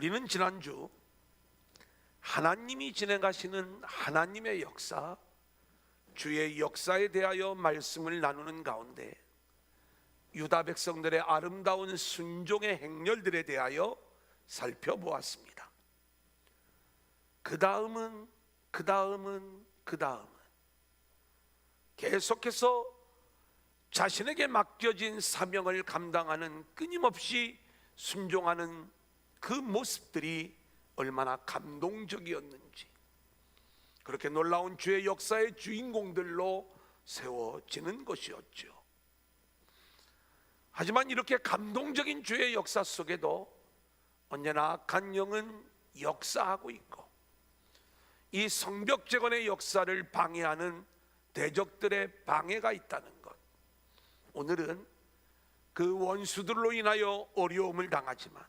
우리는 지난주 하나님이 진행하시는 하나님의 역사, 주의 역사에 대하여 말씀을 나누는 가운데 유다 백성들의 아름다운 순종의 행렬들에 대하여 살펴보았습니다. 그 다음은 계속해서 자신에게 맡겨진 사명을 감당하는 끊임없이 순종하는 그 모습들이 얼마나 감동적이었는지, 그렇게 놀라운 주의 역사의 주인공들로 세워지는 것이었죠. 하지만 이렇게 감동적인 주의 역사 속에도 언제나 악한 영은 역사하고 있고, 이 성벽재건의 역사를 방해하는 대적들의 방해가 있다는 것, 오늘은 그 원수들로 인하여 어려움을 당하지만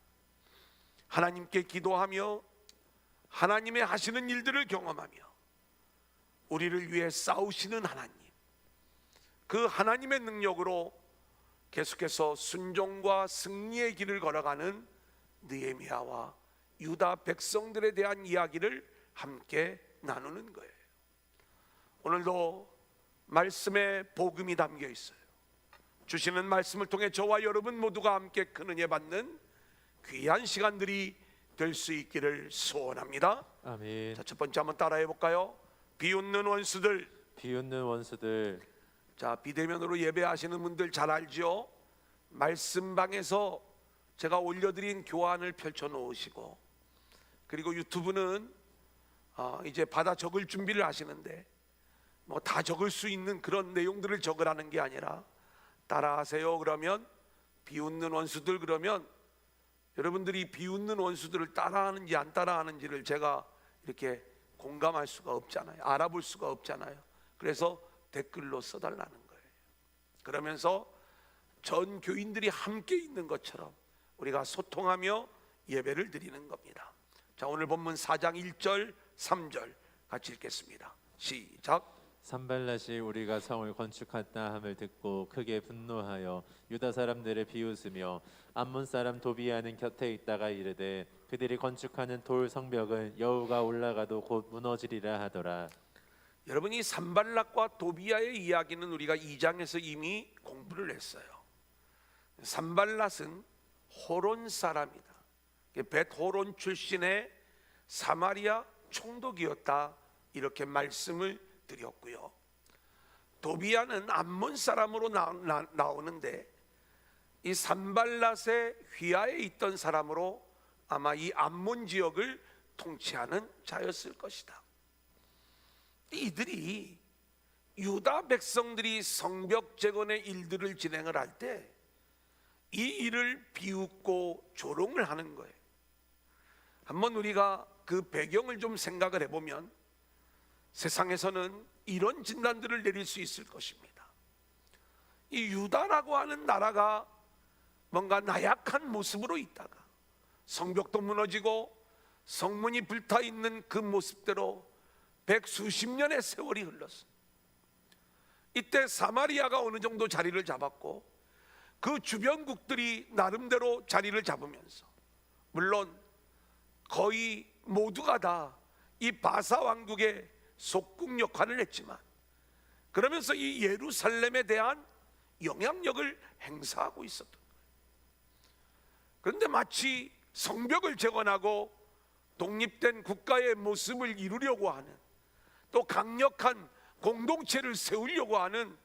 하나님께 기도하며 하나님의 하시는 일들을 경험하며 우리를 위해 싸우시는 하나님, 그 하나님의 능력으로 계속해서 순종과 승리의 길을 걸어가는 느헤미야와 유다 백성들에 대한 이야기를 함께 나누는 거예요. 오늘도 말씀에 복음이 담겨 있어요. 주시는 말씀을 통해 저와 여러분 모두가 함께 큰 은혜 받는 귀한 시간들이 될 수 있기를 소원합니다. 아멘. 자, 첫 번째 한번 따라해 볼까요? 비웃는 원수들. 자, 비대면으로 예배하시는 분들 잘 알죠? 말씀방에서 제가 올려드린 교환을 펼쳐 놓으시고, 그리고 유튜브는 이제 받아 적을 준비를 하시는데 뭐 다 적을 수 있는 그런 내용들을 적으라는 게 아니라 따라하세요. 그러면 비웃는 원수들, 그러면 여러분들이 비웃는 원수들을 따라하는지 안 따라하는지를 제가 이렇게 공감할 수가 없잖아요. 알아볼 수가 없잖아요. 그래서 댓글로 써달라는 거예요. 그러면서 전 교인들이 함께 있는 것처럼 우리가 소통하며 예배를 드리는 겁니다. 자, 오늘 본문 4장 1절 3절 같이 읽겠습니다. 시작. 산발랏이 우리가 성을 건축했다 함을 듣고 크게 분노하여 유다 사람들을 비웃으며 암몬 사람 도비야는 곁에 있다가 이르되 그들이 건축하는 돌 성벽은 여호가 올라가도 곧 무너지리라 하더라. 여러분, 이 산발랏과 도비야의 이야기는 우리가 2장에서 이미 공부를 했어요. 산발랏은 호론 사람이다. 벳호론 출신의 사마리아 총독이었다, 이렇게 말씀을 드렸고요. 도비야는 암몬 사람으로 나오는데 이 산발랏의 휘하에 있던 사람으로 아마 이 암몬 지역을 통치하는 자였을 것이다. 이들이 유다 백성들이 성벽 재건의 일들을 진행을 할 때 이 일을 비웃고 조롱을 하는 거예요. 한번 우리가 그 배경을 좀 생각을 해보면 세상에서는 이런 진단들을 내릴 수 있을 것입니다. 이 유다라고 하는 나라가 뭔가 나약한 모습으로 있다가 성벽도 무너지고 성문이 불타있는 그 모습대로 백수십 년의 세월이 흘렀어. 이때 사마리아가 어느 정도 자리를 잡았고 그 주변국들이 나름대로 자리를 잡으면서, 물론 거의 모두가 다 이 바사 왕국의 속국 역할을 했지만 그러면서 이 예루살렘에 대한 영향력을 행사하고 있었던 거예요. 그런데 마치 성벽을 재건하고 독립된 국가의 모습을 이루려고 하는, 또 강력한 공동체를 세우려고 하는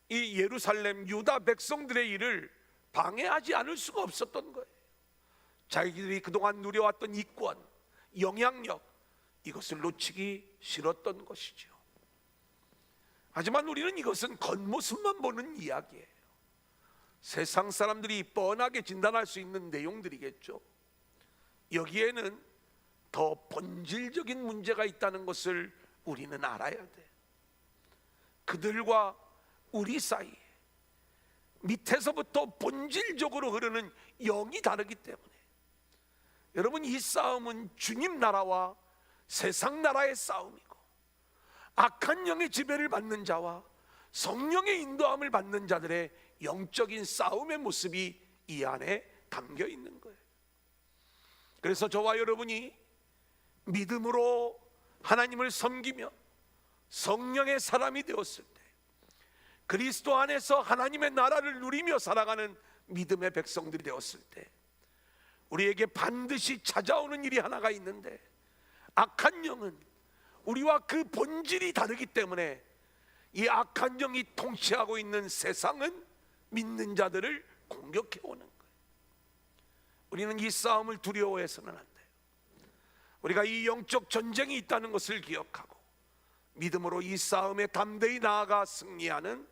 이 예루살렘 유다 백성들의 일을 방해하지 않을 수가 없었던 거예요. 자기들이 그동안 누려왔던 이권, 영향력, 이것을 놓치기 싫었던 것이죠. 하지만 우리는 이것은 겉모습만 보는 이야기예요. 세상 사람들이 뻔하게 진단할 수 있는 내용들이겠죠. 여기에는 더 본질적인 문제가 있다는 것을 우리는 알아야 돼. 그들과 우리 사이에 밑에서부터 본질적으로 흐르는 영이 다르기 때문에, 여러분, 이 싸움은 주님 나라와 세상 나라의 싸움이고, 악한 영의 지배를 받는 자와 성령의 인도함을 받는 자들의 영적인 싸움의 모습이 이 안에 담겨 있는 거예요. 그래서 저와 여러분이 믿음으로 하나님을 섬기며 성령의 사람이 되었을 때, 그리스도 안에서 하나님의 나라를 누리며 살아가는 믿음의 백성들이 되었을 때, 우리에게 반드시 찾아오는 일이 하나가 있는데, 악한 영은 우리와 그 본질이 다르기 때문에 이 악한 영이 통치하고 있는 세상은 믿는 자들을 공격해 오는 거예요. 우리는 이 싸움을 두려워해서는 안 돼요. 우리가 이 영적 전쟁이 있다는 것을 기억하고 믿음으로 이 싸움에 담대히 나아가 승리하는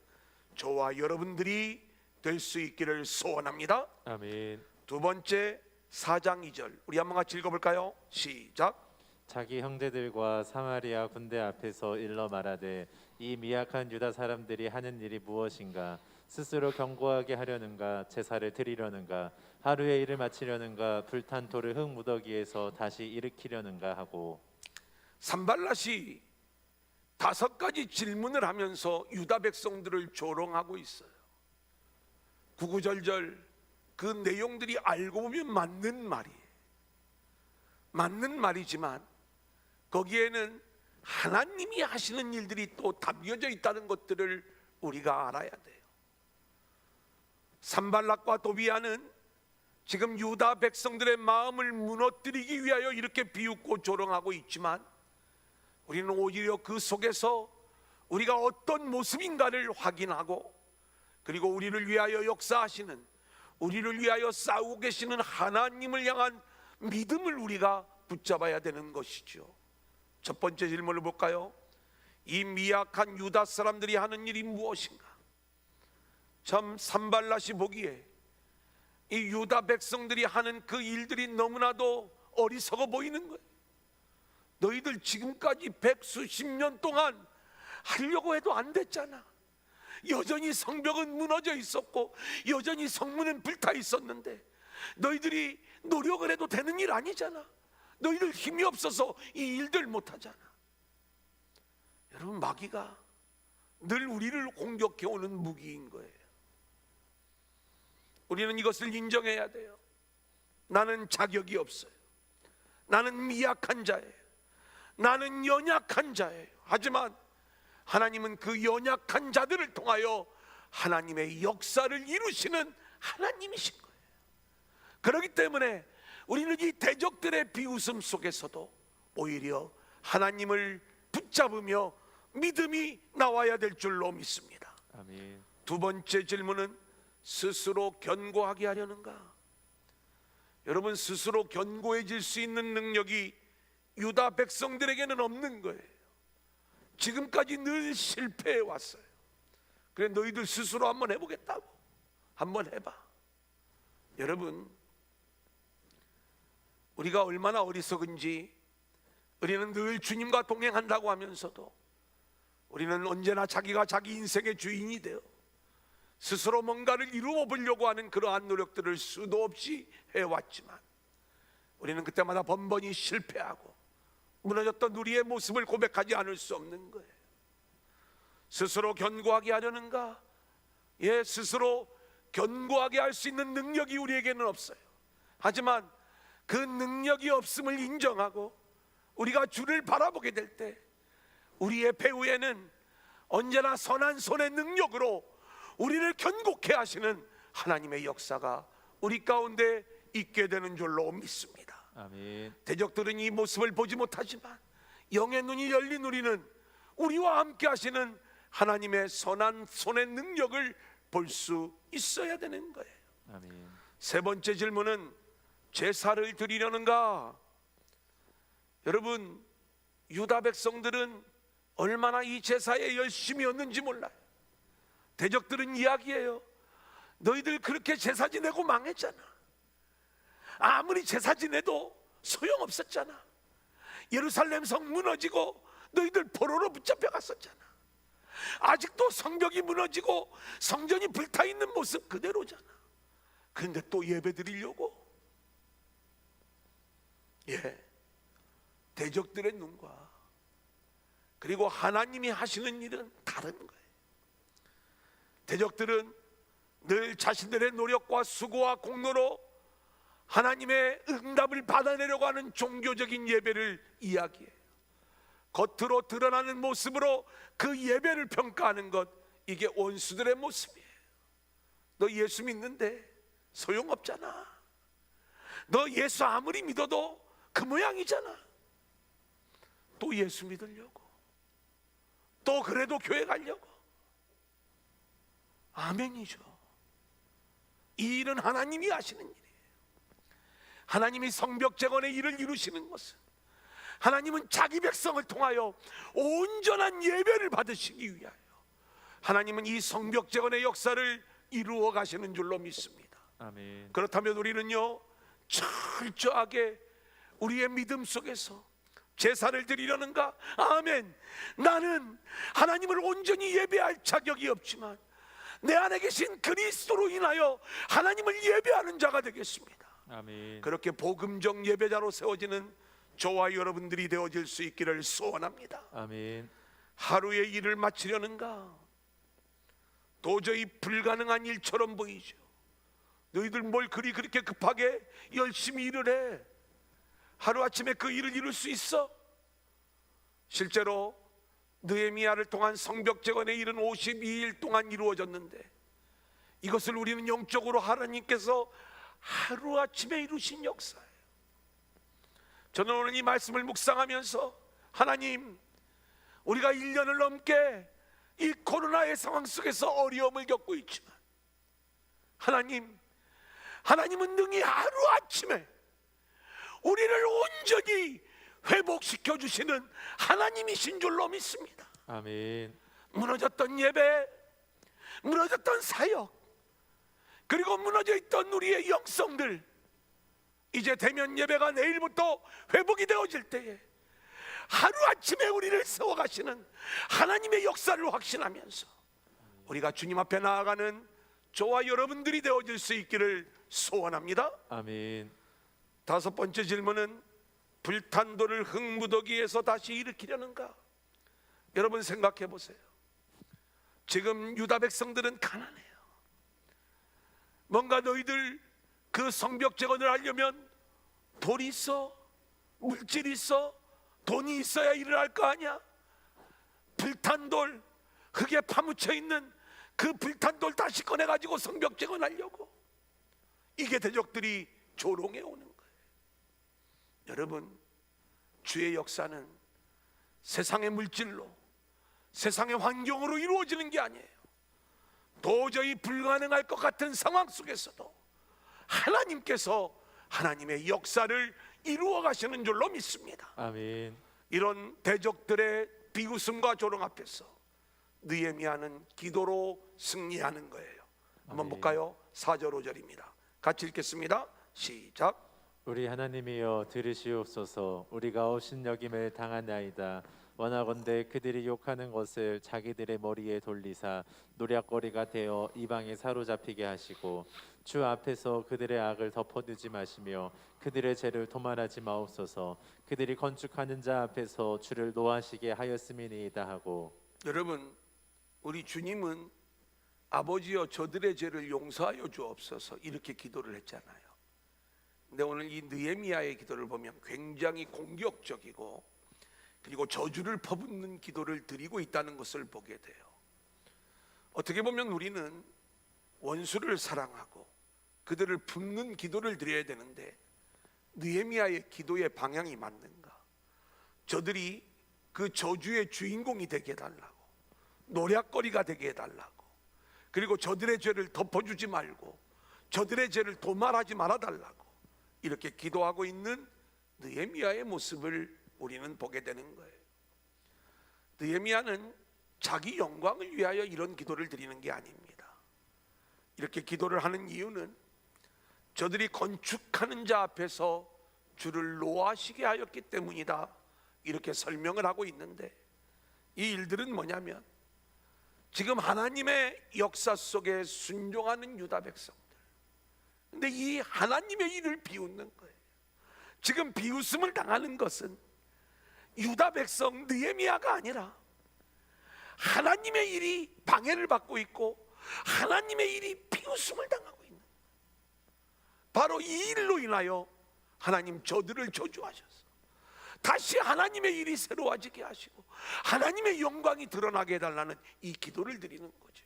저와 여러분들이 될 수 있기를 소원합니다. 아멘. 두 번째 4장 2절 우리 한번 같이 읽어볼까요? 시작. 자기 형제들과 사마리아 군대 앞에서 일러 말하되 이 미약한 유다 사람들이 하는 일이 무엇인가? 스스로 견고하게 하려는가? 제사를 드리려는가? 하루의 일을 마치려는가? 불탄 돌을 흙 무더기에서 다시 일으키려는가 하고. 산발랏이 5가지 질문을 하면서 유다 백성들을 조롱하고 있어요. 구구절절 그 내용들이 알고 보면 맞는 말이에요. 맞는 말이지만 거기에는 하나님이 하시는 일들이 또 담겨져 있다는 것들을 우리가 알아야 돼요. 산발락과 도비아는 지금 유다 백성들의 마음을 무너뜨리기 위하여 이렇게 비웃고 조롱하고 있지만, 우리는 오히려 그 속에서 우리가 어떤 모습인가를 확인하고, 그리고 우리를 위하여 역사하시는, 우리를 위하여 싸우고 계시는 하나님을 향한 믿음을 우리가 붙잡아야 되는 것이죠. 첫 번째 질문을 볼까요? 이 미약한 유다 사람들이 하는 일이 무엇인가? 참 산발랏이 보기에 이 유다 백성들이 하는 그 일들이 너무나도 어리석어 보이는 거예요. 너희들 지금까지 백수십 년 동안 하려고 해도 안 됐잖아. 여전히 성벽은 무너져 있었고 여전히 성문은 불타 있었는데 너희들이 노력을 해도 되는 일 아니잖아. 너희들 힘이 없어서 이 일들 못하잖아. 여러분, 마귀가 늘 우리를 공격해 오는 무기인 거예요. 우리는 이것을 인정해야 돼요. 나는 자격이 없어요. 나는 미약한 자예요. 나는 연약한 자예요. 하지만 하나님은 그 연약한 자들을 통하여 하나님의 역사를 이루시는 하나님이신 거예요. 그렇기 때문에 우리는 이 대적들의 비웃음 속에서도 오히려 하나님을 붙잡으며 믿음이 나와야 될 줄로 믿습니다. 아멘. 두 번째 질문은 스스로 견고하게 하려는가? 여러분, 스스로 견고해질 수 있는 능력이 유다 백성들에게는 없는 거예요. 지금까지 늘 실패해 왔어요. 그래, 너희들 스스로 한번 해보겠다고. 한번 해봐. 여러분, 우리가 얼마나 어리석은지, 우리는 늘 주님과 동행한다고 하면서도 우리는 언제나 자기가 자기 인생의 주인이 되어 스스로 뭔가를 이루어 보려고 하는 그러한 노력들을 수도 없이 해왔지만, 우리는 그때마다 번번이 실패하고 무너졌던 우리의 모습을 고백하지 않을 수 없는 거예요. 스스로 견고하게 하려는가? 예, 스스로 견고하게 할 수 있는 능력이 우리에게는 없어요. 하지만 그 능력이 없음을 인정하고 우리가 주를 바라보게 될 때 우리의 배후에는 언제나 선한 손의 능력으로 우리를 견고케 하시는 하나님의 역사가 우리 가운데 있게 되는 줄로 믿습니다. 아멘. 대적들은 이 모습을 보지 못하지만 영의 눈이 열린 우리는 우리와 함께 하시는 하나님의 선한 손의 능력을 볼 수 있어야 되는 거예요. 아멘. 세 번째 질문은 제사를 드리려는가? 여러분, 유다 백성들은 얼마나 이 제사에 열심이었는지 몰라요. 대적들은 이야기해요. 너희들 그렇게 제사 지내고 망했잖아. 아무리 제사 지내도 소용없었잖아. 예루살렘 성 무너지고 너희들 포로로 붙잡혀 갔었잖아. 아직도 성벽이 무너지고 성전이 불타있는 모습 그대로잖아. 그런데 또 예배 드리려고? 예, 대적들의 눈과 그리고 하나님이 하시는 일은 다른 거예요. 대적들은 늘 자신들의 노력과 수고와 공로로 하나님의 응답을 받아내려고 하는 종교적인 예배를 이야기해요. 겉으로 드러나는 모습으로 그 예배를 평가하는 것, 이게 원수들의 모습이에요. 너 예수 믿는데 소용없잖아. 너 예수 아무리 믿어도 그 모양이잖아. 또 예수 믿으려고, 또 그래도 교회 가려고. 아멘이죠. 이 일은 하나님이 하시는 일이에요. 하나님이 성벽 재건의 일을 이루시는 것은, 하나님은 자기 백성을 통하여 온전한 예배를 받으시기 위하여 하나님은 이 성벽 재건의 역사를 이루어 가시는 줄로 믿습니다. 아멘. 그렇다면 우리는요, 철저하게 우리의 믿음 속에서 제사를 드리려는가? 아멘. 나는 하나님을 온전히 예배할 자격이 없지만 내 안에 계신 그리스도로 인하여 하나님을 예배하는 자가 되겠습니다. 아멘. 그렇게 복음적 예배자로 세워지는 저와 여러분들이 되어질 수 있기를 소원합니다. 아멘. 하루의 일을 마치려는가? 도저히 불가능한 일처럼 보이죠. 너희들 뭘 그렇게 급하게 열심히 일을 해? 하루아침에 그 일을 이룰 수 있어? 실제로 느헤미야를 통한 성벽 재건의 일은 52일 동안 이루어졌는데, 이것을 우리는 영적으로 하나님께서 하루아침에 이루신 역사예요. 저는 오늘 이 말씀을 묵상하면서, 하나님, 우리가 1년을 넘게 이 코로나의 상황 속에서 어려움을 겪고 있지만, 하나님은 능히 하루아침에 우리를 온전히 회복시켜 주시는 하나님이신 줄로 믿습니다. 아멘. 무너졌던 예배, 무너졌던 사역, 그리고 무너져 있던 우리의 영성들, 이제 대면 예배가 내일부터 회복이 되어질 때에 하루아침에 우리를 세워가시는 하나님의 역사를 확신하면서 우리가 주님 앞에 나아가는 저와 여러분들이 되어질 수 있기를 소원합니다. 아멘. 다섯 번째 질문은, 불탄 돌을 흙무더기에서 다시 일으키려는가? 여러분 생각해 보세요. 지금 유다 백성들은 가난해요. 뭔가 너희들 그 성벽 재건을 하려면 돌이 있어, 물질이 있어, 돈이 있어야 일을 할 거 아니야? 불탄 돌, 흙에 파묻혀 있는 그 불탄 돌 다시 꺼내가지고 성벽 재건하려고. 이게 대적들이 조롱해 오는 거예요. 여러분, 주의 역사는 세상의 물질로, 세상의 환경으로 이루어지는 게 아니에요. 도저히 불가능할 것 같은 상황 속에서도 하나님께서 하나님의 역사를 이루어 가시는 줄로 믿습니다. 아멘. 이런 대적들의 비웃음과 조롱 앞에서 느헤미야는 기도로 승리하는 거예요. 한번 아멘. 볼까요? 4절 5절입니다. 같이 읽겠습니다. 시작. 우리 하나님이여 들으시옵소서. 우리가 업신여김을 당하나이다. 원하건대 그들이 욕하는 것을 자기들의 머리에 돌리사 노략거리가 되어 이방에 사로잡히게 하시고, 주 앞에서 그들의 악을 덮어두지 마시며 그들의 죄를 도말하지 마옵소서. 그들이 건축하는 자 앞에서 주를 노하시게 하였음이니이다 하고. 여러분, 우리 주님은 아버지여 저들의 죄를 용서하여 주옵소서 이렇게 기도를 했잖아요. 근데 오늘 이 느헤미야의 기도를 보면 굉장히 공격적이고, 그리고 저주를 퍼붓는 기도를 드리고 있다는 것을 보게 돼요. 어떻게 보면 우리는 원수를 사랑하고 그들을 품는 기도를 드려야 되는데, 느헤미야의 기도의 방향이 맞는가? 저들이 그 저주의 주인공이 되게 해달라고, 노략거리가 되게 해달라고, 그리고 저들의 죄를 덮어주지 말고 저들의 죄를 도말하지 말아달라고 이렇게 기도하고 있는 느헤미야의 모습을 우리는 보게 되는 거예요. 느헤미야는 자기 영광을 위하여 이런 기도를 드리는 게 아닙니다. 이렇게 기도를 하는 이유는 저들이 건축하는 자 앞에서 주를 노하시게 하였기 때문이다, 이렇게 설명을 하고 있는데, 이 일들은 뭐냐면 지금 하나님의 역사 속에 순종하는 유다 백성들, 근데 이 하나님의 일을 비웃는 거예요. 지금 비웃음을 당하는 것은 유다 백성 느헤미야가 아니라 하나님의 일이 방해를 받고 있고 하나님의 일이 비웃음을 당하고 있는 거예요. 바로 이 일로 인하여 하나님 저들을 저주하셔서 다시 하나님의 일이 새로워지게 하시고 하나님의 영광이 드러나게 해달라는 이 기도를 드리는 거죠.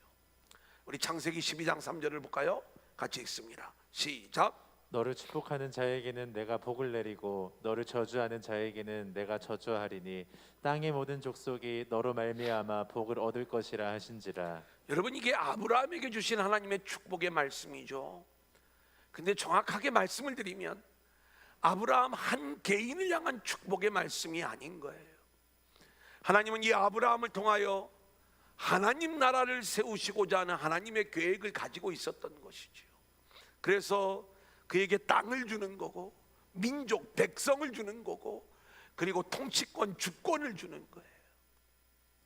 우리 창세기 12장 3절을 볼까요? 같이 읽습니다. 시작. 너를 축복하는 자에게는 내가 복을 내리고 너를 저주하는 자에게는 내가 저주하리니 땅의 모든 족속이 너로 말미암아 복을 얻을 것이라 하신지라. 여러분, 이게 아브라함에게 주신 하나님의 축복의 말씀이죠. 근데 정확하게 말씀을 드리면 아브라함 한 개인을 향한 축복의 말씀이 아닌 거예요. 하나님은 이 아브라함을 통하여 하나님 나라를 세우시고자 하는 하나님의 계획을 가지고 있었던 것이죠. 그래서 그에게 땅을 주는 거고 민족, 백성을 주는 거고 그리고 통치권, 주권을 주는 거예요.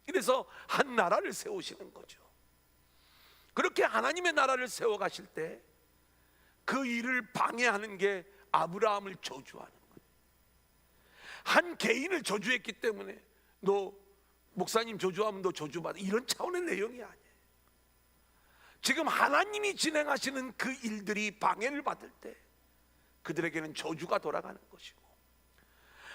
그래서 한 나라를 세우시는 거죠. 그렇게 하나님의 나라를 세워가실 때 그 일을 방해하는 게 아브라함을 저주하는 거예요. 한 개인을 저주했기 때문에 너 목사님 저주하면 너 저주받아, 이런 차원의 내용이 아니에요. 지금 하나님이 진행하시는 그 일들이 방해를 받을 때 그들에게는 저주가 돌아가는 것이고,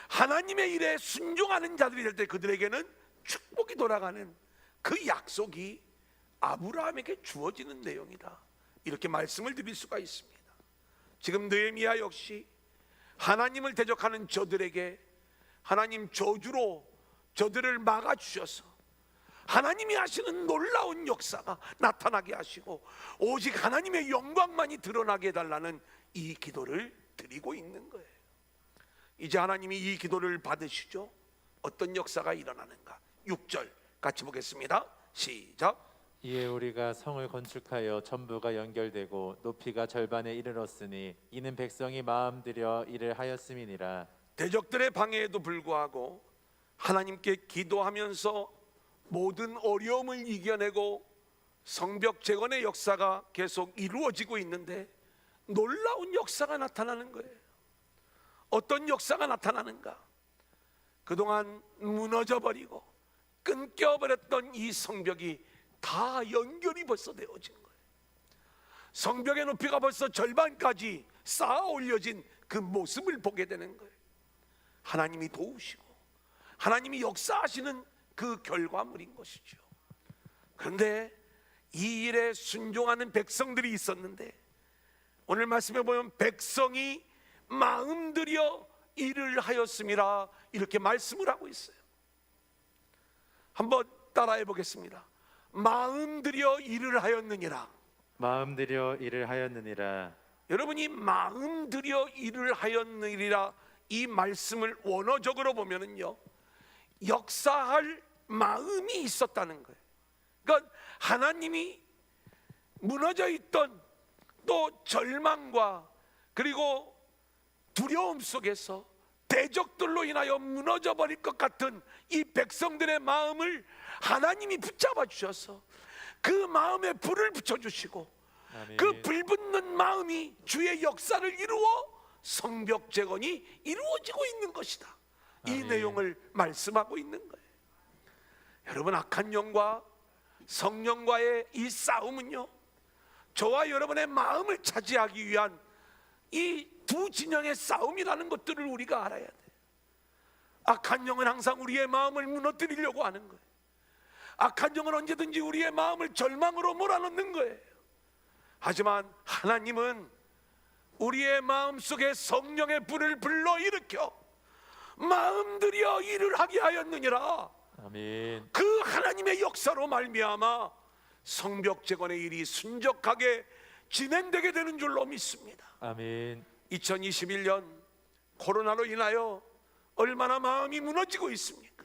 하나님의 일에 순종하는 자들이 될 때 그들에게는 축복이 돌아가는 그 약속이 아브라함에게 주어지는 내용이다, 이렇게 말씀을 드릴 수가 있습니다. 지금 느헤미야 역시 하나님을 대적하는 저들에게 하나님 저주로 저들을 막아주셔서 하나님이 하시는 놀라운 역사가 나타나게 하시고 오직 하나님의 영광만이 드러나게 해달라는 이 기도를 드리고 있는 거예요. 이제 하나님이 이 기도를 받으시죠. 어떤 역사가 일어나는가? 6절 같이 보겠습니다. 시작. 이에 우리가 성을 건축하여 전부가 연결되고 높이가 절반에 이르렀으니 이는 백성이 마음 들여 일을 하였음이니라. 대적들의 방해에도 불구하고 하나님께 기도하면서 모든 어려움을 이겨내고 성벽 재건의 역사가 계속 이루어지고 있는데 놀라운 역사가 나타나는 거예요. 어떤 역사가 나타나는가? 그동안 무너져 버리고 끊겨버렸던 이 성벽이 다 연결이 벌써 되어진 거예요. 성벽의 높이가 벌써 절반까지 쌓아 올려진 그 모습을 보게 되는 거예요. 하나님이 도우시고 하나님이 역사하시는 그 결과물인 것이죠. 그런데 이 일에 순종하는 백성들이 있었는데 오늘 말씀에 보면 백성이 마음들여 일을 하였음이라 이렇게 말씀을 하고 있어요. 한번 따라해 보겠습니다. 마음들여 일을 하였느니라. 마음 들여 일을 하였느니라. 여러분이 마음들여 일을 하였느니라 이 말씀을 원어적으로 보면은요, 역사할 마음이 있었다는 거예요. 그러니까 하나님이 무너져 있던 또 절망과 그리고 두려움 속에서 대적들로 인하여 무너져 버릴 것 같은 이 백성들의 마음을 하나님이 붙잡아 주셔서 그 마음에 불을 붙여주시고 아멘. 그 불붙는 마음이 주의 역사를 이루어 성벽 재건이 이루어지고 있는 것이다, 이 아멘. 내용을 말씀하고 있는 거예요. 여러분, 악한 영과 성령과의 이 싸움은요, 저와 여러분의 마음을 차지하기 위한 이 두 진영의 싸움이라는 것들을 우리가 알아야 돼요. 악한 영은 항상 우리의 마음을 무너뜨리려고 하는 거예요. 악한 영은 언제든지 우리의 마음을 절망으로 몰아넣는 거예요. 하지만 하나님은 우리의 마음 속에 성령의 불을 불러일으켜 마음들여 일을 하게 하였느니라. 아멘. 그 하나님의 역사로 말미암아 성벽 재건의 일이 순적하게 진행되게 되는 줄로 믿습니다. 아멘. 2021년 코로나로 인하여 얼마나 마음이 무너지고 있습니까?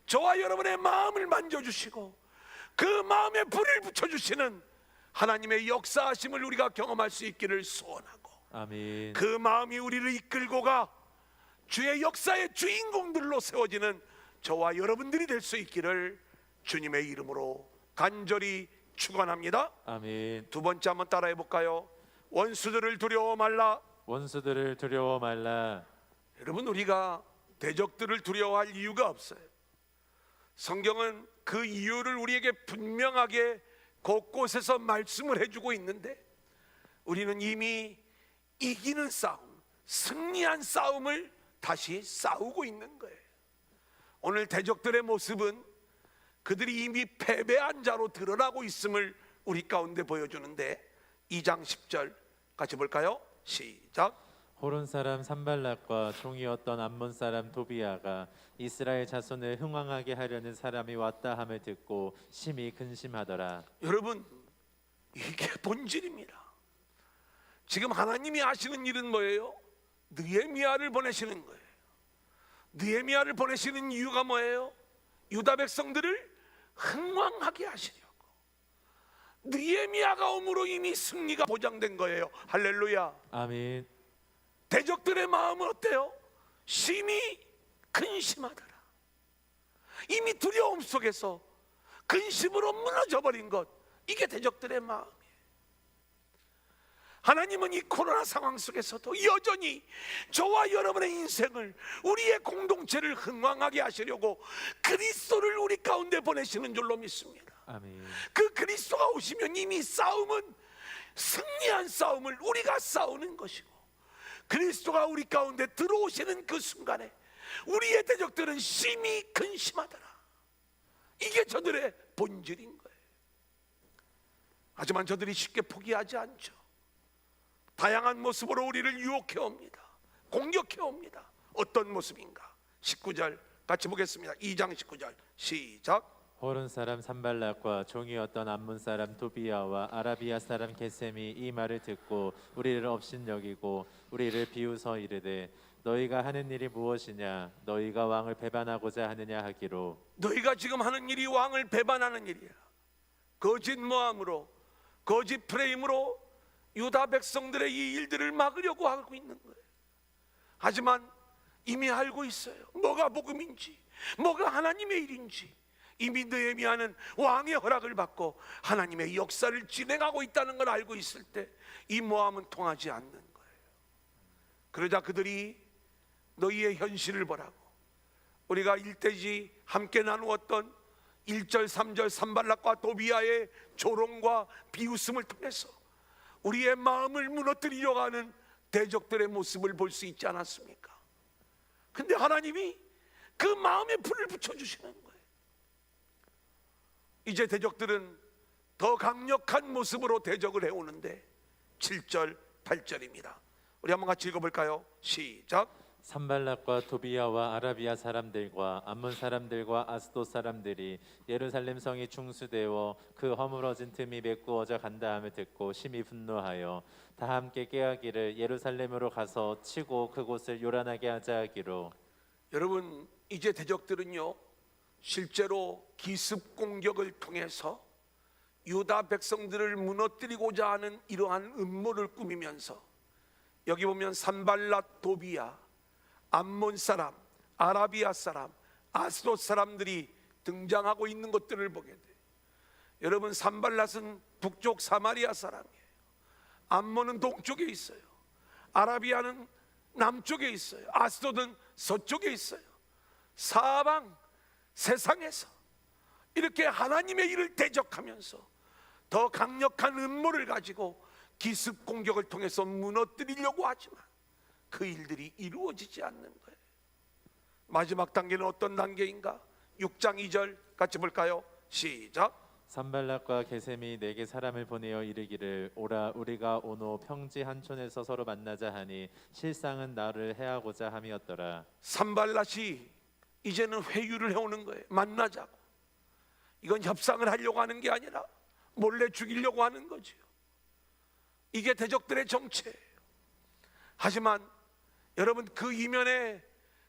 저와 여러분의 마음을 만져주시고 그 마음에 불을 붙여주시는 하나님의 역사하심을 우리가 경험할 수 있기를 소원하고, 아멘. 그 마음이 우리를 이끌고 가 주의 역사의 주인공들로 세워지는 저와 여러분들이 될 수 있기를 주님의 이름으로 간절히 축원합니다. 아멘. 두 번째 한번 따라해 볼까요? 원수들을 두려워 말라. 원수들을 두려워 말라. 여러분, 우리가 대적들을 두려워할 이유가 없어요. 성경은 그 이유를 우리에게 분명하게 곳곳에서 말씀을 해주고 있는데 우리는 이미 이기는 싸움, 승리한 싸움을 다시 싸우고 있는 거예요. 오늘 대적들의 모습은 그들이 이미 패배한 자로 드러나고 있음을 우리 가운데 보여주는데 2장 10절 같이 볼까요? 시작. 호론 사람 산발락과 종이었던 암몬 사람 도비아가 이스라엘 자손을 흥왕하게 하려는 사람이 왔다 함을 듣고 심히 근심하더라. 여러분, 이게 본질입니다. 지금 하나님이 하시는 일은 뭐예요? 느헤미야를 보내시는 거예요. 느헤미야를 보내시는 이유가 뭐예요? 유다 백성들을 흥왕하게 하시려고. 느헤미야가 오므로 이미 승리가 보장된 거예요. 할렐루야. 아멘. 대적들의 마음은 어때요? 심히 근심하더라. 이미 두려움 속에서 근심으로 무너져 버린 것, 이게 대적들의 마음이에요. 하나님은 이 코로나 상황 속에서도 여전히 저와 여러분의 인생을, 우리의 공동체를 흥왕하게 하시려고 그리스도를 우리 가운데 보내시는 줄로 믿습니다. 아멘. 그 그리스도가 오시면 이미 싸움은, 승리한 싸움을 우리가 싸우는 것이고, 그리스도가 우리 가운데 들어오시는 그 순간에 우리의 대적들은 심히 근심하더라. 이게 저들의 본질인 거예요. 하지만 저들이 쉽게 포기하지 않죠. 다양한 모습으로 우리를 유혹해 옵니다. 공격해 옵니다. 어떤 모습인가? 19절 같이 보겠습니다. 2장 19절 시작. 호론 사람 산발락과 종이었던 암몬 사람 도비아와 아라비아 사람 게셈이 이 말을 듣고 우리를 업신여기고 우리를 비웃어 이르되 너희가 하는 일이 무엇이냐? 너희가 왕을 배반하고자 하느냐 하기로. 너희가 지금 하는 일이 왕을 배반하는 일이야. 거짓 모함으로, 거짓 프레임으로 유다 백성들의 이 일들을 막으려고 하고 있는 거예요. 하지만 이미 알고 있어요. 뭐가 복음인지, 뭐가 하나님의 일인지. 이미 느헤미야는 왕의 허락을 받고 하나님의 역사를 진행하고 있다는 걸 알고 있을 때 이 모함은 통하지 않는 거예요. 그러자 그들이 너희의 현실을 보라고, 우리가 일대지 함께 나누었던 1절 3절 산발락과 도비아의 조롱과 비웃음을 통해서 우리의 마음을 무너뜨리려고 하는 대적들의 모습을 볼 수 있지 않았습니까? 근데 하나님이 그 마음에 불을 붙여주시는 거예요. 이제 대적들은 더 강력한 모습으로 대적을 해오는데 7절 8절입니다. 우리 한번 같이 읽어볼까요? 시작. 산발락과 도비아와 아라비아 사람들과 암몬 사람들과 아스돗 사람들이 예루살렘 성이 충수되어 그 허물어진 틈이 메꾸어져 간다 함을 듣고 심히 분노하여 다 함께 깨하기를 예루살렘으로 가서 치고 그곳을 요란하게 하자 하기로. 여러분, 이제 대적들은요 실제로 기습 공격을 통해서 유다 백성들을 무너뜨리고자 하는 이러한 음모를 꾸미면서, 여기 보면 산발랏 도비아, 암몬 사람, 아라비아 사람, 아스돗 사람들이 등장하고 있는 것들을 보게 돼요. 여러분, 산발랏은 북쪽 사마리아 사람이에요. 암몬은 동쪽에 있어요. 아라비아는 남쪽에 있어요. 아스돗은 서쪽에 있어요. 사방 세상에서 이렇게 하나님의 일을 대적하면서 더 강력한 음모를 가지고 기습 공격을 통해서 무너뜨리려고 하지만 그 일들이 이루어지지 않는 거예요. 마지막 단계는 어떤 단계인가? 6장 2절 같이 볼까요? 시작. 산발락과 게셈이 내게 사람을 보내어 이르기를 오라 우리가 오노 평지 한촌에서 서로 만나자 하니 실상은 나를 해하고자 함이었더라. 산발랏이 이제는 회유를 해오는 거예요. 만나자고. 이건 협상을 하려고 하는 게 아니라 몰래 죽이려고 하는 거죠. 이게 대적들의 정체예요. 하지만 여러분, 그 이면에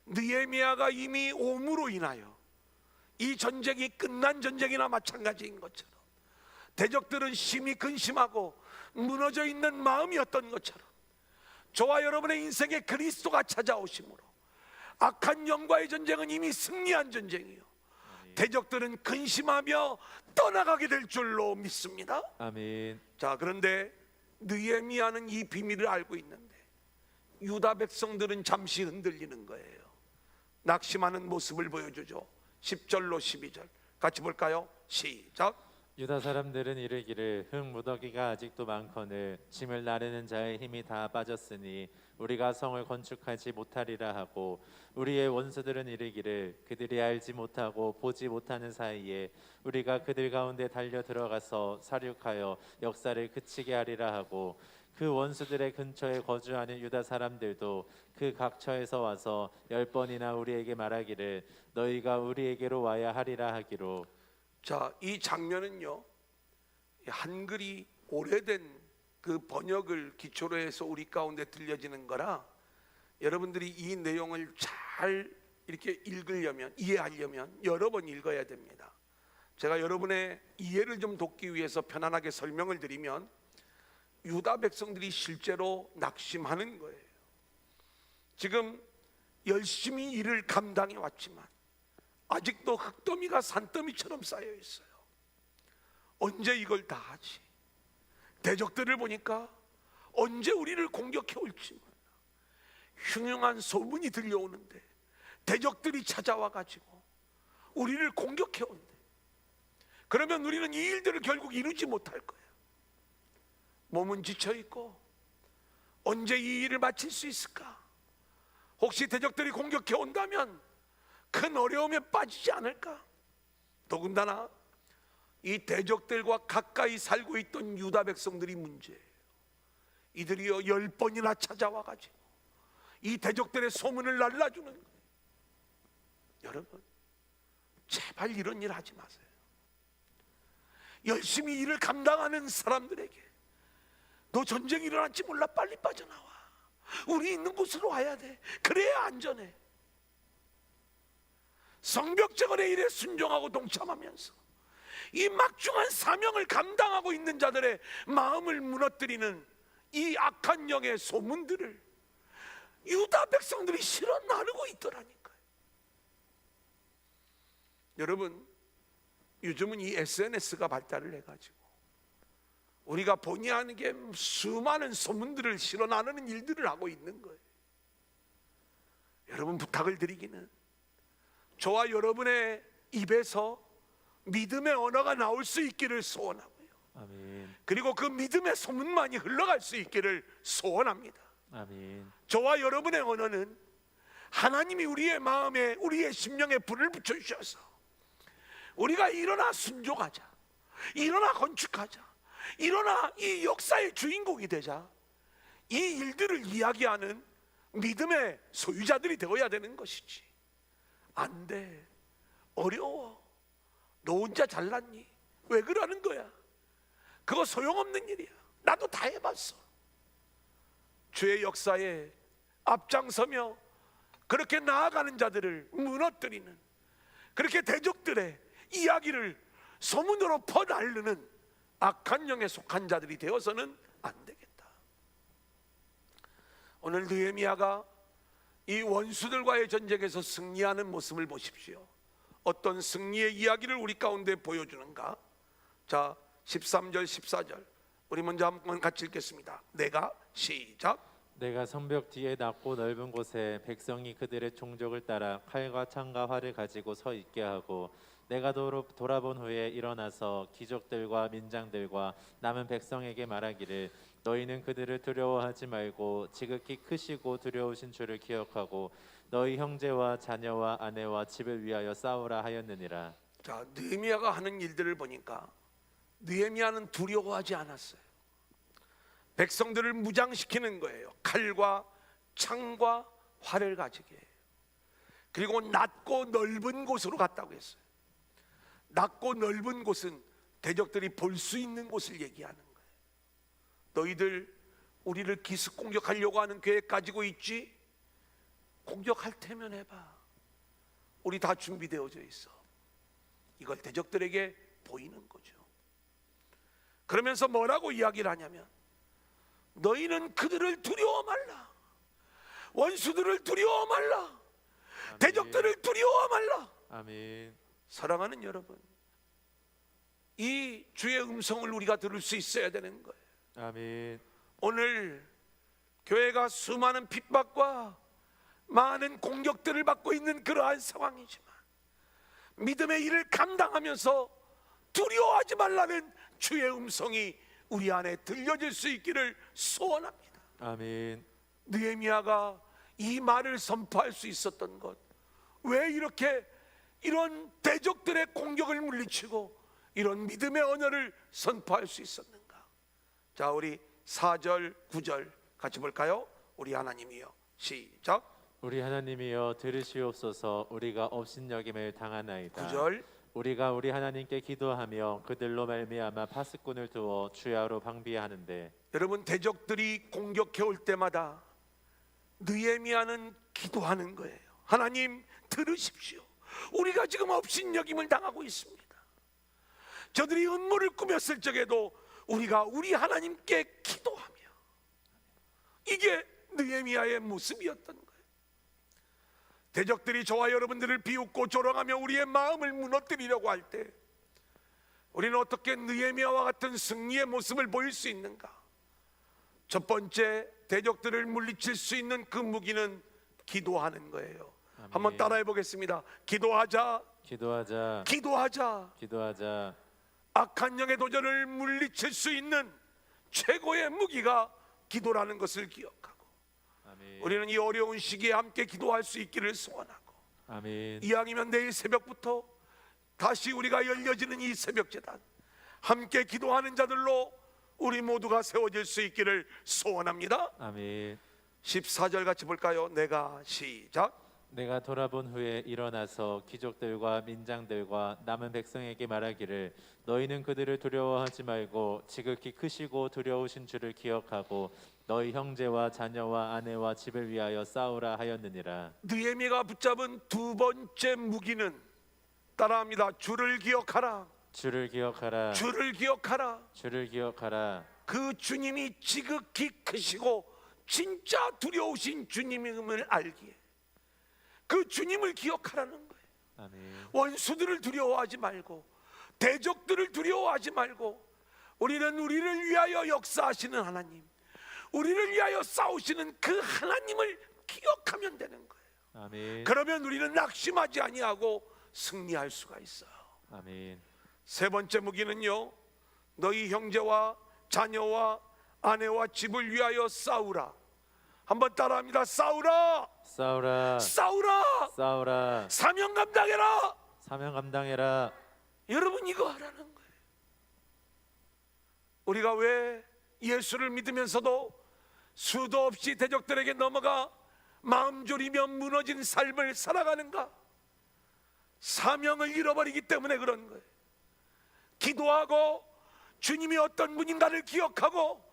느헤미야가 이미 오므로 인하여 이 전쟁이 끝난 전쟁이나 마찬가지인 것처럼 대적들은 심히 근심하고 무너져 있는 마음이었던 것처럼 저와 여러분의 인생에 그리스도가 찾아오심으로 악한 영과의 전쟁은 이미 승리한 전쟁이요, 대적들은 근심하며 떠나가게 될 줄로 믿습니다. 아멘. 자, 그런데 느헤미야는 이 비밀을 알고 있는데 유다 백성들은 잠시 흔들리는 거예요. 낙심하는 모습을 보여주죠. 10절로 12절 같이 볼까요? 시작. 유다 사람들은 이르기를 흙 무더기가 아직도 많거늘 짐을 나르는 자의 힘이 다 빠졌으니 우리가 성을 건축하지 못하리라 하고, 우리의 원수들은 이르기를 그들이 알지 못하고 보지 못하는 사이에 우리가 그들 가운데 달려 들어가서 사륙하여 역사를 그치게 하리라 하고, 그 원수들의 근처에 거주하는 유다 사람들도 그 각처에서 와서 10번이나 우리에게 말하기를 너희가 우리에게로 와야 하리라 하기로. 자, 이 장면은요, 한글이 오래된 그 번역을 기초로 해서 우리 가운데 들려지는 거라 여러분들이 이 내용을 잘 이렇게 읽으려면, 이해하려면 여러 번 읽어야 됩니다. 제가 여러분의 이해를 좀 돕기 위해서 편안하게 설명을 드리면, 유다 백성들이 실제로 낙심하는 거예요. 지금 열심히 일을 감당해 왔지만 아직도 흙더미가 산더미처럼 쌓여 있어요. 언제 이걸 다 하지? 대적들을 보니까 언제 우리를 공격해 올지 몰라. 흉흉한 소문이 들려오는데 대적들이 찾아와 가지고 우리를 공격해 온대. 그러면 우리는 이 일들을 결국 이루지 못할 거야. 몸은 지쳐 있고 언제 이 일을 마칠 수 있을까? 혹시 대적들이 공격해 온다면 큰 어려움에 빠지지 않을까? 더군다나 이 대적들과 가까이 살고 있던 유다 백성들이 문제예요. 이들이요 10번이나 찾아와 가지고 이 대적들의 소문을 날라주는 거예요. 여러분, 제발 이런 일 하지 마세요. 열심히 일을 감당하는 사람들에게 너 전쟁이 일어날지 몰라, 빨리 빠져나와. 우리 있는 곳으로 와야 돼. 그래야 안전해. 성벽재건의 일에 순종하고 동참하면서 이 막중한 사명을 감당하고 있는 자들의 마음을 무너뜨리는 이 악한 영의 소문들을 유다 백성들이 실어 나르고 있더라니까요. 여러분, 요즘은 이 SNS가 발달을 해가지고 우리가 본의 아니게 수많은 소문들을 실어 나르는 일들을 하고 있는 거예요. 여러분, 부탁을 드리기는 저와 여러분의 입에서 믿음의 언어가 나올 수 있기를 소원하고요. 아멘. 그리고 그 믿음의 소문만이 흘러갈 수 있기를 소원합니다. 아멘. 저와 여러분의 언어는 하나님이 우리의 마음에, 우리의 심령에 불을 붙여주셔서 우리가 일어나 순종하자, 일어나 건축하자, 일어나 이 역사의 주인공이 되자, 이 일들을 이야기하는 믿음의 소유자들이 되어야 되는 것이지. 안 돼, 어려워, 너 혼자 잘났니? 왜 그러는 거야? 그거 소용없는 일이야. 나도 다 해봤어. 주의 역사에 앞장서며 그렇게 나아가는 자들을 무너뜨리는, 그렇게 대적들의 이야기를 소문으로 퍼날르는 악한 영에 속한 자들이 되어서는 안 되겠다. 오늘 느헤미야가 이 원수들과의 전쟁에서 승리하는 모습을 보십시오. 어떤 승리의 이야기를 우리 가운데 보여주는가? 자, 13절 14절 우리 먼저 한번 같이 읽겠습니다. 내가 시작. 내가 성벽 뒤에 낮고 넓은 곳에 백성이 그들의 종족을 따라 칼과 창과 활을 가지고 서 있게 하고, 내가 돌아본 후에 일어나서 귀족들과 민장들과 남은 백성에게 말하기를 너희는 그들을 두려워하지 말고 지극히 크시고 두려우신 주를 기억하고 너희 형제와 자녀와 아내와 집을 위하여 싸우라 하였느니라. 자, 느헤미야가 하는 일들을 보니까 느헤미야는 두려워하지 않았어요. 백성들을 무장시키는 거예요. 칼과 창과 활을 가지게 해요. 그리고 낮고 넓은 곳으로 갔다고 했어요. 낮고 넓은 곳은 대적들이 볼 수 있는 곳을 얘기하는 거예요. 너희들 우리를 기습 공격하려고 하는 계획 가지고 있지? 공격할 테면 해봐. 우리 다 준비되어져 있어. 이걸 대적들에게 보이는 거죠. 그러면서 뭐라고 이야기를 하냐면, 너희는 그들을 두려워 말라. 원수들을 두려워 말라. 아멘. 대적들을 두려워 말라. 아멘. 사랑하는 여러분, 이 주의 음성을 우리가 들을 수 있어야 되는 거예요. 아멘. 오늘 교회가 수많은 핍박과 많은 공격들을 받고 있는 그러한 상황이지만 믿음의 일을 감당하면서 두려워하지 말라는 주의 음성이 우리 안에 들려질 수 있기를 소원합니다. 아멘. 느헤미야가 이 말을 선포할 수 있었던 것, 왜 이렇게 이런 대적들의 공격을 물리치고 이런 믿음의 언어를 선포할 수 있었는가? 자, 우리 4절 9절 같이 볼까요? 우리 하나님이여, 시작. 우리 하나님이여 들으시옵소서. 우리가 업신여김을 당하나이다. 9절. 우리가 우리 하나님께 기도하며 그들로 말미암아 파수꾼을 두어 주야로 방비하는데. 여러분, 대적들이 공격해 올 때마다 느헤미야는 기도하는 거예요. 하나님 들으십시오. 우리가 지금 업신여김을 당하고 있습니다. 저들이 음모를 꾸몄을 적에도 우리가 우리 하나님께 기도하며, 이게 느헤미야의 모습이었던 거예요. 대적들이 저와 여러분들을 비웃고 조롱하며 우리의 마음을 무너뜨리려고 할 때 우리는 어떻게 느헤미야와 같은 승리의 모습을 보일 수 있는가? 첫 번째, 대적들을 물리칠 수 있는 그 무기는 기도하는 거예요. 아멘. 한번 따라해 보겠습니다. 기도하자. 기도하자. 기도하자. 기도하자. 악한 영의 도전을 물리칠 수 있는 최고의 무기가 기도라는 것을 기억하고, 아멘. 우리는 이 어려운 시기에 함께 기도할 수 있기를 소원하고, 아멘. 이왕이면 내일 새벽부터 다시 우리가 열려지는 이 새벽 제단, 함께 기도하는 자들로 우리 모두가 세워질 수 있기를 소원합니다. 아멘. 14절 같이 볼까요? 내가, 시작. 내가 돌아본 후에 일어나서 귀족들과 민장들과 남은 백성에게 말하기를 너희는 그들을 두려워하지 말고 지극히 크시고 두려우신 주를 기억하고 너희 형제와 자녀와 아내와 집을 위하여 싸우라 하였느니라. 느헤미야가 붙잡은 두 번째 무기는, 따라합니다. 주를 기억하라. 주를 기억하라. 주를 기억하라. 주를 기억하라. 그 주님이 지극히 크시고 진짜 두려우신 주님임을 알기에 그 주님을 기억하라는 거예요. 아멘. 원수들을 두려워하지 말고, 대적들을 두려워하지 말고, 우리는 우리를 위하여 역사하시는 하나님, 우리를 위하여 싸우시는 그 하나님을 기억하면 되는 거예요. 아멘. 그러면 우리는 낙심하지 아니하고 승리할 수가 있어요. 아멘. 세 번째 무기는요, 너희 형제와 자녀와 아내와 집을 위하여 싸우라. 한번 따라합니다. 싸우라. 싸우라. 싸우라. 싸우라. 사명 감당해라. 사명 감당해라. 여러분, 이거 하라는 거예요. 우리가 왜 예수를 믿으면서도 수도 없이 대적들에게 넘어가 마음 졸이며 무너진 삶을 살아가는가? 사명을 잃어버리기 때문에 그런 거예요. 기도하고 주님이 어떤 분인가를 기억하고,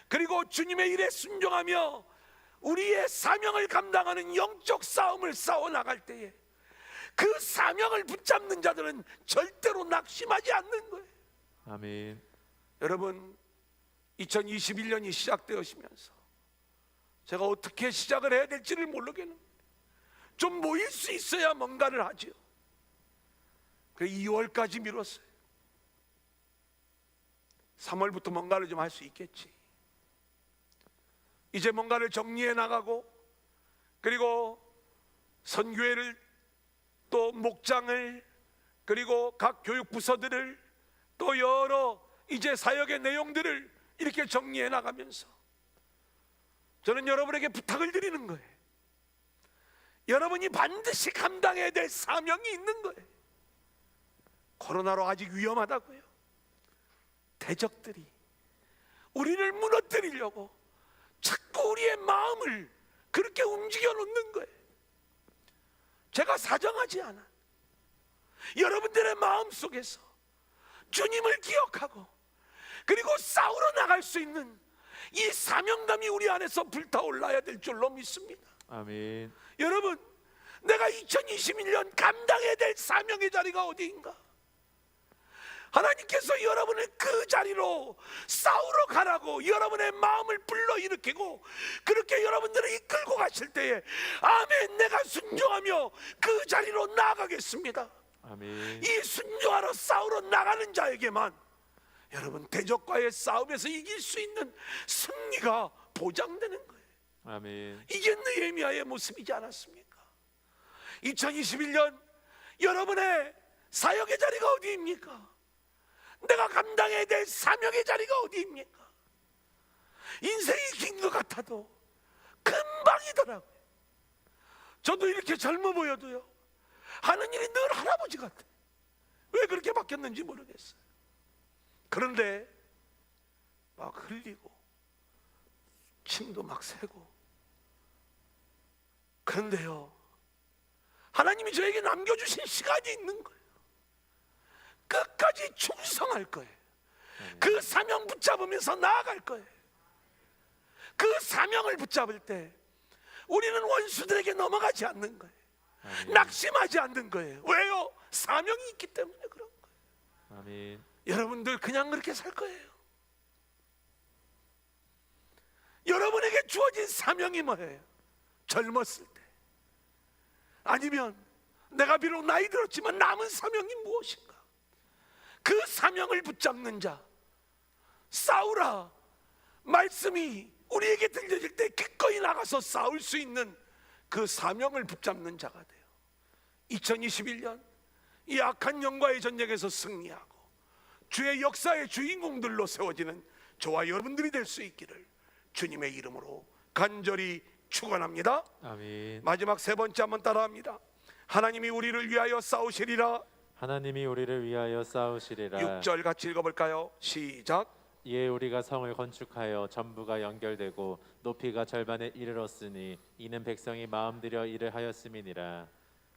그리고 주님의 일에 순종하며 우리의 사명을 감당하는 영적 싸움을 싸워나갈 때에 그 사명을 붙잡는 자들은 절대로 낙심하지 않는 거예요. 아멘. 여러분, 2021년이 시작되어지면서 제가 어떻게 시작을 해야 될지를 모르겠는, 좀 모일 수 있어야 뭔가를 하죠. 그래서 2월까지 미뤘어요. 3월부터 뭔가를 좀 할 수 있겠지. 이제 뭔가를 정리해 나가고, 그리고 선교회를, 또 목장을, 그리고 각 교육부서들을, 또 여러 이제 사역의 내용들을 이렇게 정리해 나가면서 저는 여러분에게 부탁을 드리는 거예요. 여러분이 반드시 감당해야 될 사명이 있는 거예요. 코로나로 아직 위험하다고요. 대적들이 우리를 무너뜨리려고 자꾸 우리의 마음을 그렇게 움직여 놓는 거예요. 제가 사정하지 않아. 여러분들의 마음 속에서 주님을 기억하고, 그리고 싸우러 나갈 수 있는 이 사명감이 우리 안에서 불타올라야 될 줄로 믿습니다. 아멘. 여러분, 내가 2021년 감당해야 될 사명의 자리가 어디인가? 하나님께서 여러분을 그 자리로 싸우러 가라고 여러분의 마음을 불러일으키고 그렇게 여러분들을 이끌고 가실 때에, 아멘, 내가 순종하며 그 자리로 나아가겠습니다. 아멘. 이 순종하러 싸우러 나가는 자에게만 여러분 대적과의 싸움에서 이길 수 있는 승리가 보장되는 거예요. 아멘. 이게 느헤미야의 모습이지 않았습니까? 2021년 여러분의 사역의 자리가 어디입니까? 내가 감당해야 될 사명의 자리가 어디입니까? 인생이 긴 것 같아도 금방이더라고요. 저도 이렇게 젊어 보여도요, 하는 일이 늘 할아버지 같아. 왜 그렇게 바뀌었는지 모르겠어요. 그런데 막 흘리고 침도 막 새고, 그런데요, 하나님이 저에게 남겨주신 시간이 있는 거예요. 끝까지 충성할 거예요. 그 사명 붙잡으면서 나아갈 거예요. 그 사명을 붙잡을 때 우리는 원수들에게 넘어가지 않는 거예요. 낙심하지 않는 거예요. 왜요? 사명이 있기 때문에 그런 거예요. 아멘. 여러분들 그냥 그렇게 살 거예요. 여러분에게 주어진 사명이 뭐예요? 젊었을 때, 아니면 내가 비록 나이 들었지만 남은 사명이 무엇인가? 그 사명을 붙잡는 자, 싸우라 말씀이 우리에게 들려질 때 기꺼이 나가서 싸울 수 있는 그 사명을 붙잡는 자가 돼요. 2021년 이 악한 영과의 전쟁에서 승리하고 주의 역사의 주인공들로 세워지는 저와 여러분들이 될 수 있기를 주님의 이름으로 간절히 축원합니다. 아멘. 마지막 세 번째 한번 따라합니다. 하나님이 우리를 위하여 싸우시리라. 하나님이 우리를 위하여 싸우시리라. 6절 같이 읽어볼까요? 시작. 이에 우리가 성을 건축하여 전부가 연결되고 높이가 절반에 이르렀으니 이는 백성이 마음들여 일을 하였음이니라.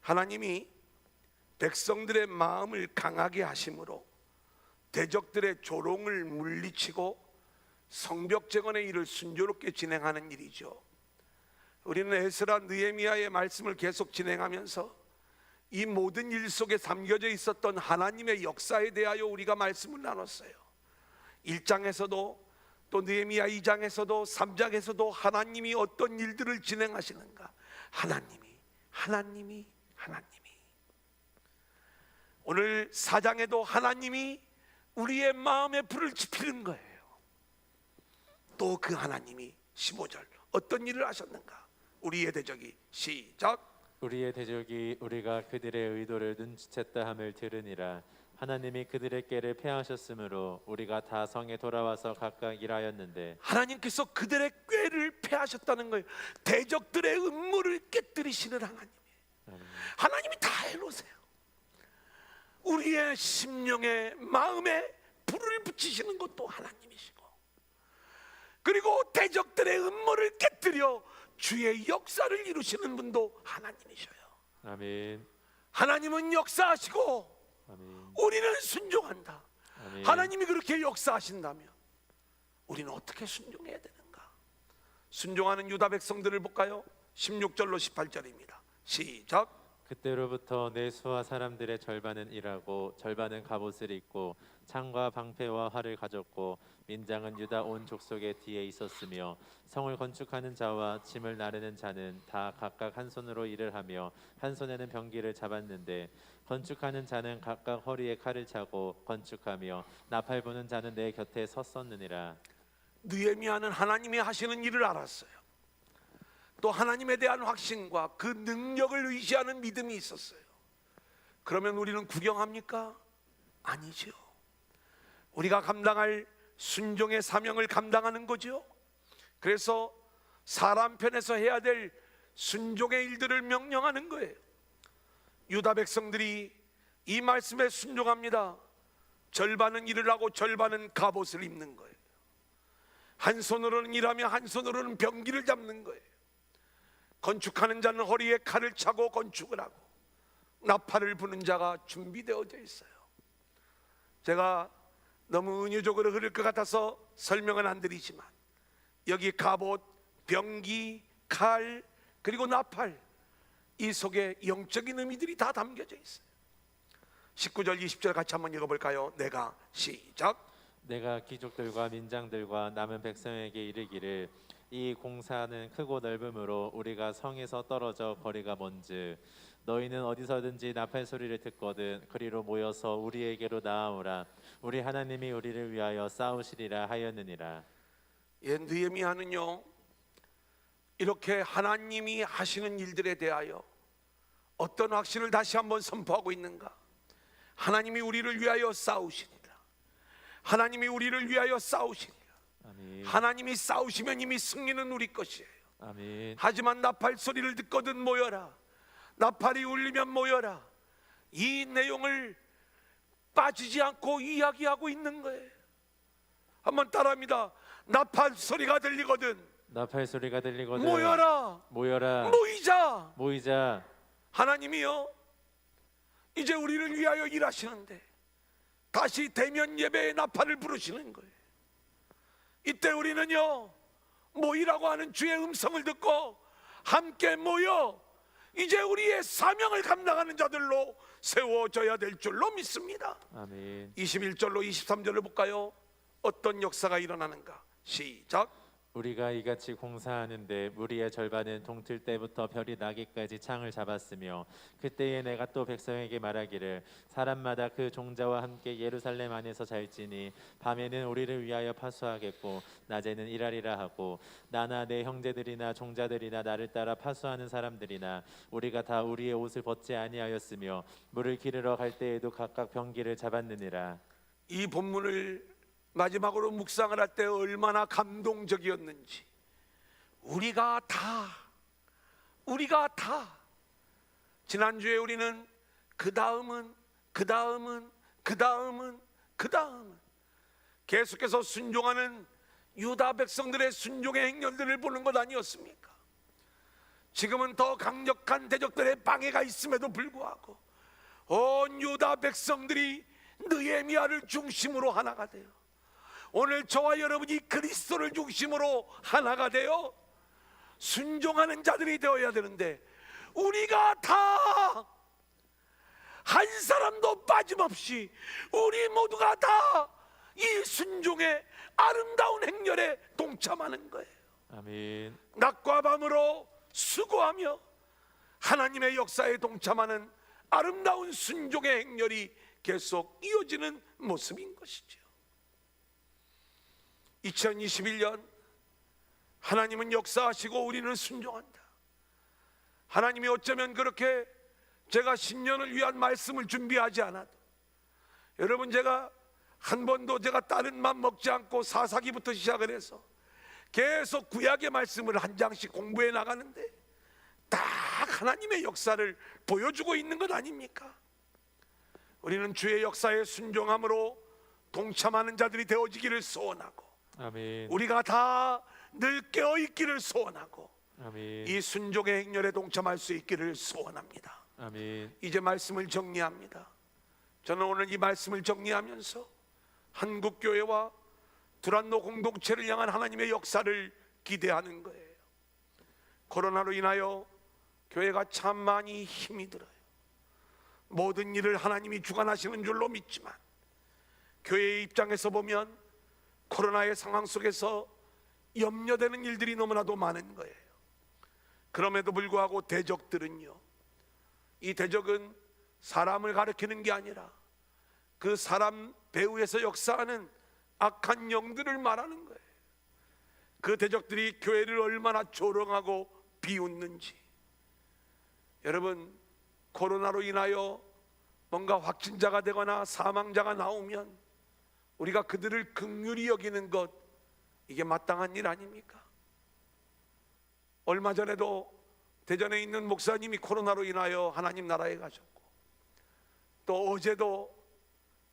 하나님이 백성들의 마음을 강하게 하심으로 대적들의 조롱을 물리치고 성벽 재건의 일을 순조롭게 진행하는 일이죠. 우리는 에스라 느헤미야의 말씀을 계속 진행하면서 이 모든 일 속에 담겨져 있었던 하나님의 역사에 대하여 우리가 말씀을 나눴어요. 1장에서도 또 느헤미야 2장에서도 3장에서도 하나님이 어떤 일들을 진행하시는가, 하나님이 오늘 4장에도 하나님이 우리의 마음에 불을 지피는 거예요. 또 그 하나님이 15절 어떤 일을 하셨는가? 우리의 대적이 시작. 우리의 대적이 우리가 그들의 의도를 눈치챘다 함을 들으니라. 하나님이 그들의 꾀를 패하셨으므로 우리가 다 성에 돌아와서 각각 일하였는데. 하나님께서 그들의 꾀를 패하셨다는 거예요. 대적들의 음모를 깨뜨리시는 하나님이에요. 하나님이 다 해놓으세요. 우리의 심령의 마음에 불을 붙이시는 것도 하나님이시고, 그리고 대적들의 음모를 깨뜨려 주의 역사를 이루시는 분도 하나님이셔요. 아멘. 하나님은 역사하시고 아멘. 우리는 순종한다. 아멘. 하나님이 그렇게 역사하신다면 우리는 어떻게 순종해야 되는가? 순종하는 유다 백성들을 볼까요? 16절로 18절입니다. 시작. 그때로부터 내 수하 사람들의 절반은 일하고 절반은 갑옷을 입고 창과 방패와 활을 가졌고 민장은 유다 온 족속의 뒤에 있었으며 성을 건축하는 자와 짐을 나르는 자는 다 각각 한 손으로 일을 하며 한 손에는 병기를 잡았는데 건축하는 자는 각각 허리에 칼을 차고 건축하며 나팔 부는 자는 내 곁에 섰었느니라. 느헤미야는 하나님이 하시는 일을 알았어요. 또 하나님에 대한 확신과 그 능력을 의지하는 믿음이 있었어요. 그러면 우리는 구경합니까? 아니죠. 우리가 감당할 순종의 사명을 감당하는 거죠. 그래서 사람 편에서 해야 될 순종의 일들을 명령하는 거예요. 유다 백성들이 이 말씀에 순종합니다. 절반은 일을 하고 절반은 갑옷을 입는 거예요. 한 손으로는 일하며 한 손으로는 병기를 잡는 거예요. 건축하는 자는 허리에 칼을 차고 건축을 하고 나팔을 부는 자가 준비되어져 있어요. 제가 너무 은유적으로 흐를 것 같아서 설명은 안 드리지만 여기 갑옷, 병기, 칼, 그리고 나팔, 이 속에 영적인 의미들이 다 담겨져 있어요. 19절 20절 같이 한번 읽어볼까요? 내가 시작. 내가 귀족들과 민장들과 남은 백성에게 이르기를 이 공사는 크고 넓음으로 우리가 성에서 떨어져 거리가 먼즉 너희는 어디서든지 나팔 소리를 듣거든 그리로 모여서 우리에게로 나아오라. 우리 하나님이 우리를 위하여 싸우시리라 하였느니라. 느헤미야는요, 이렇게 하나님이 하시는 일들에 대하여 어떤 확신을 다시 한번 선포하고 있는가? 하나님이 우리를 위하여 싸우시리라. 하나님이 우리를 위하여 싸우시리라. 아멘. 하나님이 싸우시면 이미 승리는 우리 것이에요. 아멘. 하지만 나팔 소리를 듣거든 모여라. 나팔이 울리면 모여라. 이 내용을 빠지지 않고 이야기하고 있는 거예요. 한번 따라합니다. 나팔 소리가 들리거든 나팔 소리가 들리거든 모여라. 모여라. 모이자. 모이자. 하나님이요, 이제 우리를 위하여 일하시는데 다시 대면 예배의 나팔을 부르시는 거예요. 이때 우리는요, 모이라고 하는 주의 음성을 듣고 함께 모여 이제 우리의 사명을 감당하는 자들로 세워져야 될 줄로 믿습니다. 아멘. 21절로 23절을 볼까요? 어떤 역사가 일어나는가? 시작. 우리가 이같이 공사하는데 무리의 절반은 동틀 때부터 별이 나기까지 창을 잡았으며 그때에 내가 또 백성에게 말하기를 사람마다 그 종자와 함께 예루살렘 안에서 잘지니 밤에는 우리를 위하여 파수하겠고 낮에는 일하리라 하고 나나 내 형제들이나 종자들이나 나를 따라 파수하는 사람들이나 우리가 다 우리의 옷을 벗지 아니하였으며 물을 기르러 갈 때에도 각각 병기를 잡았느니라. 이 본문을 마지막으로 묵상을 할 때 얼마나 감동적이었는지. 우리가 다 지난주에 우리는 그 다음은 계속해서 순종하는 유다 백성들의 순종의 행렬들을 보는 것 아니었습니까? 지금은 더 강력한 대적들의 방해가 있음에도 불구하고 온 유다 백성들이 느헤미야를 중심으로 하나가 돼요. 오늘 저와 여러분이 그리스도를 중심으로 하나가 되어 순종하는 자들이 되어야 되는데 우리가 다 한 사람도 빠짐없이 우리 모두가 다 이 순종의 아름다운 행렬에 동참하는 거예요. 아멘. 낮과 밤으로 수고하며 하나님의 역사에 동참하는 아름다운 순종의 행렬이 계속 이어지는 모습인 것이죠. 2021년 하나님은 역사하시고 우리는 순종한다. 하나님이 어쩌면 그렇게 제가 신년을 위한 말씀을 준비하지 않아도, 여러분, 제가 한 번도 제가 다른 맘 먹지 않고 사사기부터 시작을 해서 계속 구약의 말씀을 한 장씩 공부해 나가는데 딱 하나님의 역사를 보여주고 있는 것 아닙니까? 우리는 주의 역사에 순종함으로 동참하는 자들이 되어지기를 소원하고, 아멘. 우리가 다 늘 깨어있기를 소원하고, 아멘. 이 순종의 행렬에 동참할 수 있기를 소원합니다. 아멘. 이제 말씀을 정리합니다. 저는 오늘 이 말씀을 정리하면서 한국교회와 두란노 공동체를 향한 하나님의 역사를 기대하는 거예요. 코로나로 인하여 교회가 참 많이 힘이 들어요. 모든 일을 하나님이 주관하시는 줄로 믿지만 교회의 입장에서 보면 코로나의 상황 속에서 염려되는 일들이 너무나도 많은 거예요. 그럼에도 불구하고 대적들은요, 이 대적은 사람을 가리키는 게 아니라 그 사람 배후에서 역사하는 악한 영들을 말하는 거예요. 그 대적들이 교회를 얼마나 조롱하고 비웃는지. 여러분, 코로나로 인하여 뭔가 확진자가 되거나 사망자가 나오면 우리가 그들을 긍휼히 여기는 것, 이게 마땅한 일 아닙니까? 얼마 전에도 대전에 있는 목사님이 코로나로 인하여 하나님 나라에 가셨고, 또 어제도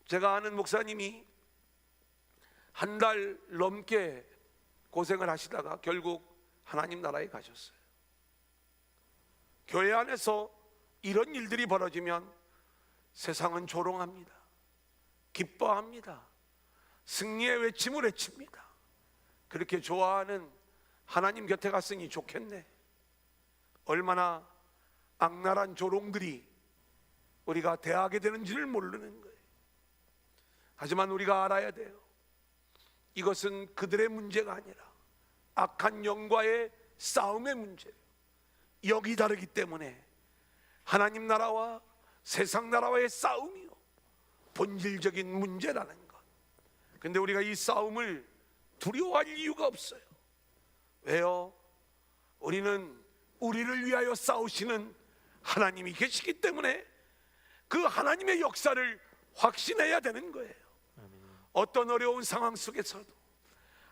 제가 아는 목사님이 한 달 넘게 고생을 하시다가 결국 하나님 나라에 가셨어요. 교회 안에서 이런 일들이 벌어지면 세상은 조롱합니다. 기뻐합니다. 승리의 외침을 외칩니다. 그렇게 좋아하는 하나님 곁에 갔으니 좋겠네. 얼마나 악랄한 조롱들이 우리가 대하게 되는지를 모르는 거예요. 하지만 우리가 알아야 돼요. 이것은 그들의 문제가 아니라 악한 영과의 싸움의 문제예요. 역이 다르기 때문에 하나님 나라와 세상 나라와의 싸움이요, 본질적인 문제라는 것. 근데 우리가 이 싸움을 두려워할 이유가 없어요. 왜요? 우리는 우리를 위하여 싸우시는 하나님이 계시기 때문에 그 하나님의 역사를 확신해야 되는 거예요. 어떤 어려운 상황 속에서도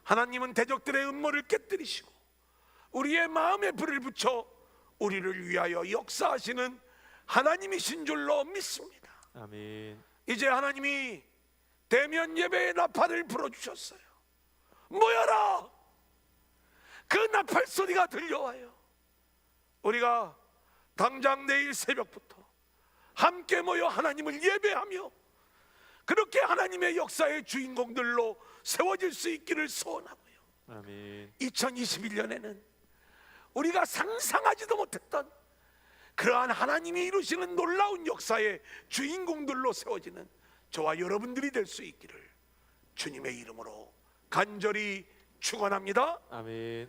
하나님은 대적들의 음모를 깨뜨리시고 우리의 마음에 불을 붙여 우리를 위하여 역사하시는 하나님이신 줄로 믿습니다. 아멘. 이제 하나님이 대면 예배의 나팔을 불어주셨어요. 모여라! 그 나팔 소리가 들려와요. 우리가 당장 내일 새벽부터 함께 모여 하나님을 예배하며 그렇게 하나님의 역사의 주인공들로 세워질 수 있기를 소원하고요. 아멘. 2021년에는 우리가 상상하지도 못했던 그러한 하나님이 이루시는 놀라운 역사의 주인공들로 세워지는 저와 여러분들이 될 수 있기를 주님의 이름으로 간절히 축원합니다. 아멘.